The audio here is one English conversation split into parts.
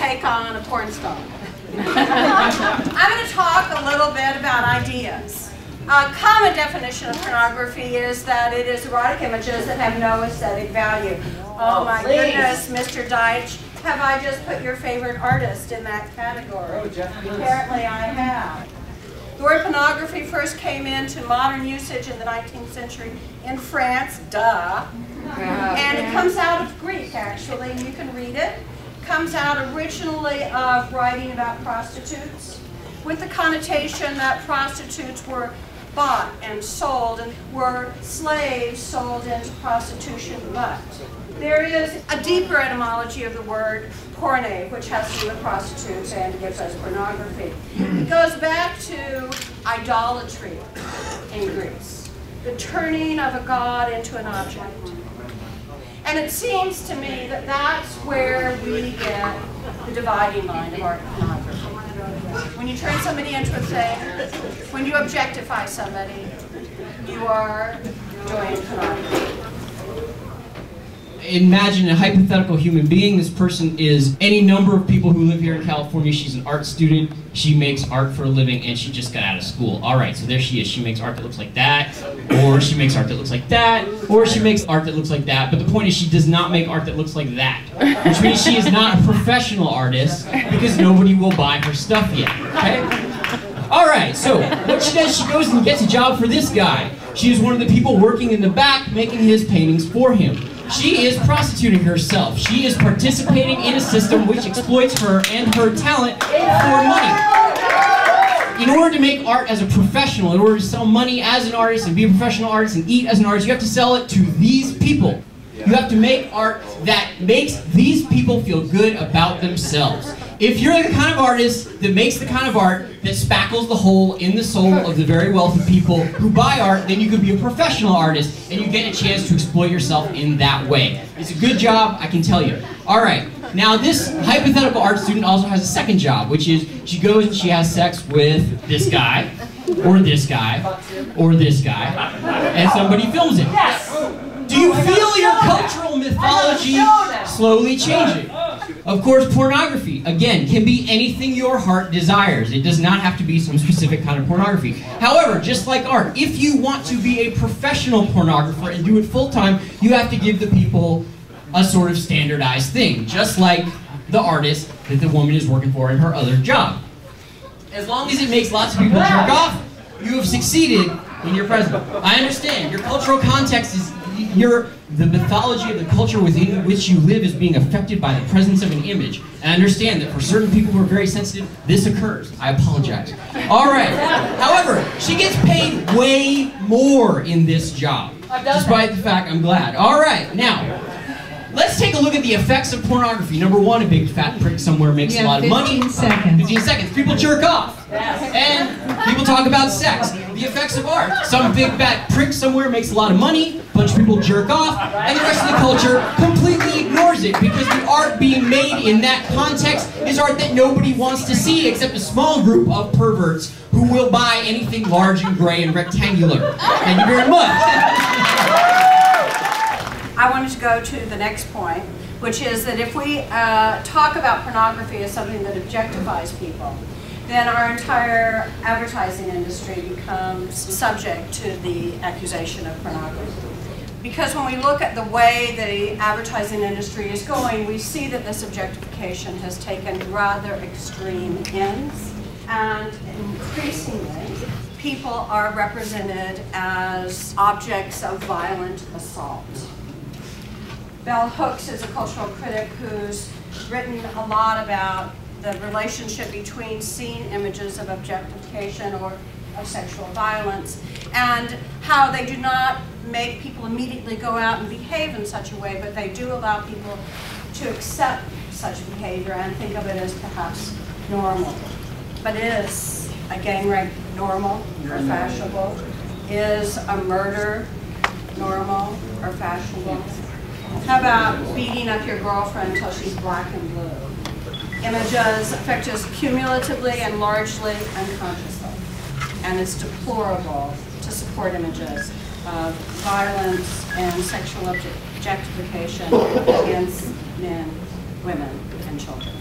take on a porn star. I'm going to talk a little bit about ideas. A common definition of pornography is that it is erotic images that have no aesthetic value. Oh my goodness, Mr. Deitch, have I just put your favorite artist in that category? Apparently I have. The word pornography first came into modern usage in the 19th century in France, duh. And it comes out of Greek, actually, and you can read it. It comes out originally of writing about prostitutes, with the connotation that prostitutes were bought and sold and were slaves sold into prostitution. But there is a deeper etymology of the word porne, which has to do with prostitutes and gives us pornography. It goes back to idolatry in Greece, the turning of a god into an object. And it seems to me that that's where we get the dividing line of art and pornography. When you turn somebody into a thing, when you objectify somebody, you are doing pornography. Imagine a hypothetical human being. This person is any number of people who live here in California. She's an art student. She makes art for a living, and she just got out of school. All right, so there she is. She makes art that looks like that, or she makes art that looks like that, or she makes art that looks like that. But the point is, she does not make art that looks like that, which means she is not a professional artist because nobody will buy her stuff yet. Okay? All right, so what she does, she goes and gets a job for this guy. She is one of the people working in the back making his paintings for him. She is prostituting herself. She is participating in a system which exploits her and her talent for money. In order to make art as a professional, in order to sell money as an artist and be a professional artist and eat as an artist, you have to sell it to these people. You have to make art that makes these people feel good about themselves. If you're the kind of artist that makes the kind of art that spackles the hole in the soul of the very wealthy people who buy art, then you could be a professional artist and you get a chance to exploit yourself in that way. It's a good job, I can tell you. All right, now this hypothetical art student also has a second job, which is she goes and she has sex with this guy, or this guy, or this guy, and somebody films it. Yes! Do you feel your cultural mythology slowly changing? Of course, pornography, again, can be anything your heart desires. It does not have to be some specific kind of pornography. However, just like art, if you want to be a professional pornographer and do it full-time, you have to give the people a sort of standardized thing, just like the artist that the woman is working for in her other job. As long as it makes lots of people jerk off, you have succeeded in your present. I understand, your cultural context is the mythology of the culture within which you live is being affected by the presence of an image. And I understand that for certain people who are very sensitive, this occurs. I apologize. All right. However, she gets paid way more in this job. Despite the fact, I'm glad. All right. Now, let's take a look at the effects of pornography. Number one, a big fat prick somewhere makes a lot of money. 15 seconds. 15 seconds. People jerk off. And people talk about sex. The effects of art. Some big fat prick somewhere makes a lot of money. A bunch of people jerk off. And the rest of the culture completely ignores it because the art being made in that context is art that nobody wants to see except a small group of perverts who will buy anything large and gray and rectangular. Thank you very much. I wanted to go to the next point, which is that if we talk about pornography as something that objectifies people, then our entire advertising industry becomes subject to the accusation of pornography. Because when we look at the way the advertising industry is going, we see that this objectification has taken rather extreme ends, and increasingly people are represented as objects of violent assault. Bell Hooks is a cultural critic who's written a lot about the relationship between scene images of objectification or of sexual violence and how they do not make people immediately go out and behave in such a way, but they do allow people to accept such behavior and think of it as perhaps normal. But is a gang rape normal or fashionable? Is a murder normal or fashionable? How about beating up your girlfriend until she's black and blue? Images affect us cumulatively and largely unconsciously. And it's deplorable to support images of violence and sexual objectification against men, women, and children.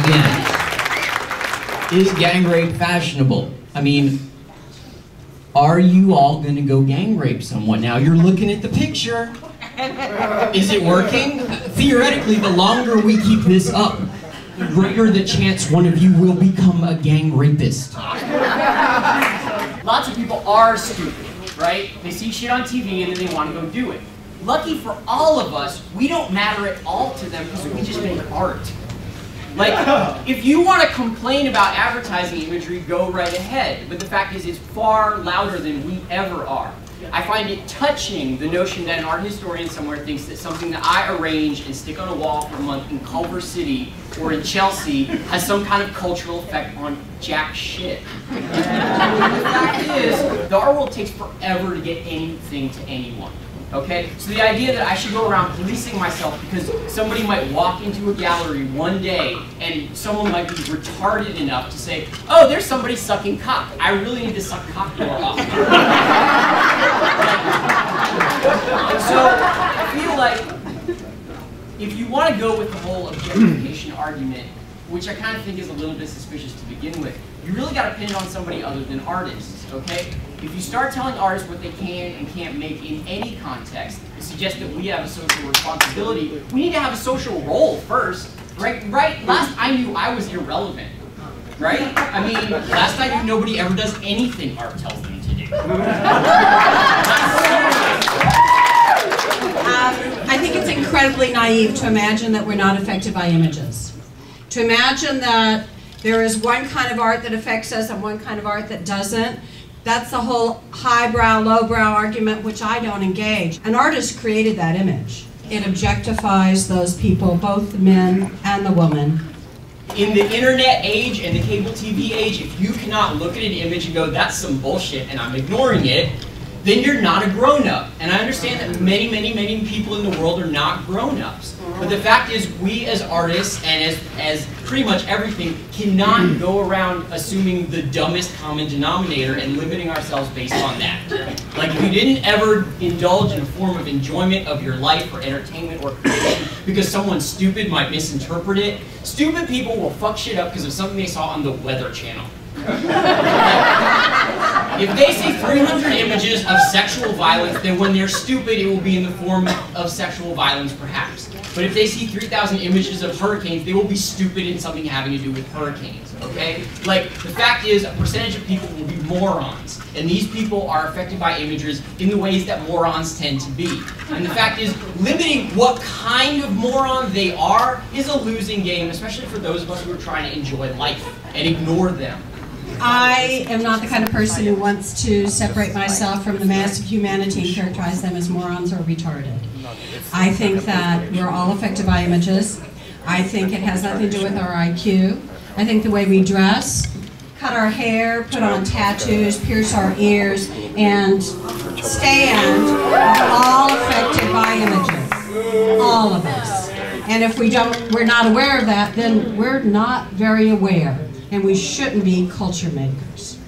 again. Is gang rape fashionable? I mean, are you all gonna go gang rape someone? Now you're looking at the picture. Is it working? Theoretically, the longer we keep this up, the greater the chance one of you will become a gang rapist. Lots of people are stupid, right? They see shit on TV and then they want to go do it. Lucky for all of us, we don't matter at all to them because we just make art. Like, if you want to complain about advertising imagery, go right ahead. But the fact is, it's far louder than we ever are. I find it touching, the notion that an art historian somewhere thinks that something that I arrange and stick on a wall for a month in Culver City or in Chelsea has some kind of cultural effect on jack shit. The fact is, the art world takes forever to get anything to anyone. Okay? So the idea that I should go around policing myself because somebody might walk into a gallery one day and someone might be retarded enough to say, oh, there's somebody sucking cock. I really need to suck cock more often. So I feel like if you want to go with the whole objectification argument, which I kind of think is a little bit suspicious to begin with, you really got to pin it on somebody other than artists, okay? If you start telling artists what they can and can't make in any context, it suggests that we have a social responsibility. We need to have a social role first, right? Last I knew, I was irrelevant, right? I mean, last I knew, nobody ever does anything art tells them to do. I think it's incredibly naive to imagine that we're not affected by images. To imagine that there is one kind of art that affects us and one kind of art that doesn't. That's the whole highbrow, lowbrow argument, which I don't engage. An artist created that image. It objectifies those people, both the men and the woman. In the internet age and the cable TV age, if you cannot look at an image and go, that's some bullshit and I'm ignoring it, then you're not a grown-up. And I understand that many, many, many people in the world are not grown-ups. But the fact is, we as artists and as pretty much everything cannot go around assuming the dumbest common denominator and limiting ourselves based on that. Like, if you didn't ever indulge in a form of enjoyment of your life or entertainment or creation because someone stupid might misinterpret it, stupid people will fuck shit up because of something they saw on the Weather Channel. If they see 300 images of sexual violence, then when they're stupid, it will be in the form of sexual violence, perhaps. But if they see 3,000 images of hurricanes, they will be stupid in something having to do with hurricanes, okay? Like, the fact is, a percentage of people will be morons, and these people are affected by images in the ways that morons tend to be. And the fact is, limiting what kind of moron they are is a losing game, especially for those of us who are trying to enjoy life and ignore them. I am not the kind of person who wants to separate myself from the mass of humanity and characterize them as morons or retarded. I think that we're all affected by images. I think it has nothing to do with our IQ. I think the way we dress, cut our hair, put on tattoos, pierce our ears, and stand are all affected by images. All of us. And if we're not aware of that, then we're not very aware. And we shouldn't be culture makers.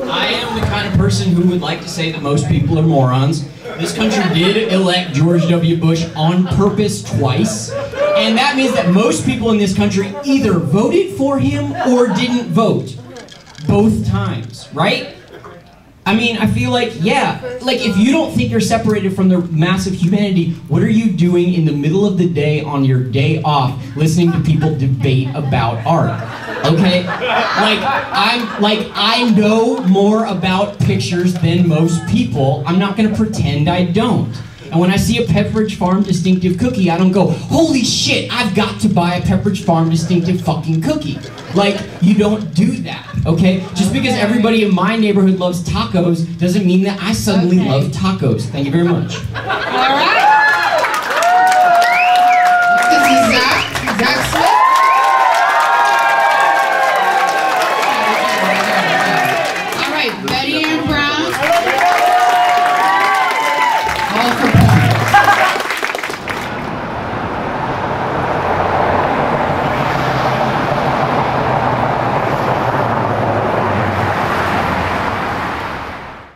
I am the kind of person who would like to say that most people are morons. This country did elect George W. Bush on purpose twice. And that means that most people in this country either voted for him or didn't vote. Both times, right? I mean, I feel like, yeah, like if you don't think you're separated from the mass of humanity, what are you doing in the middle of the day on your day off listening to people debate about art? Okay? I know more about pictures than most people. I'm not gonna pretend I don't. And when I see a Pepperidge Farm distinctive cookie, I don't go, holy shit, I've got to buy a Pepperidge Farm distinctive fucking cookie. Like, you don't do that, okay? Just because everybody in my neighborhood loves tacos doesn't mean that I suddenly love tacos. Thank you very much.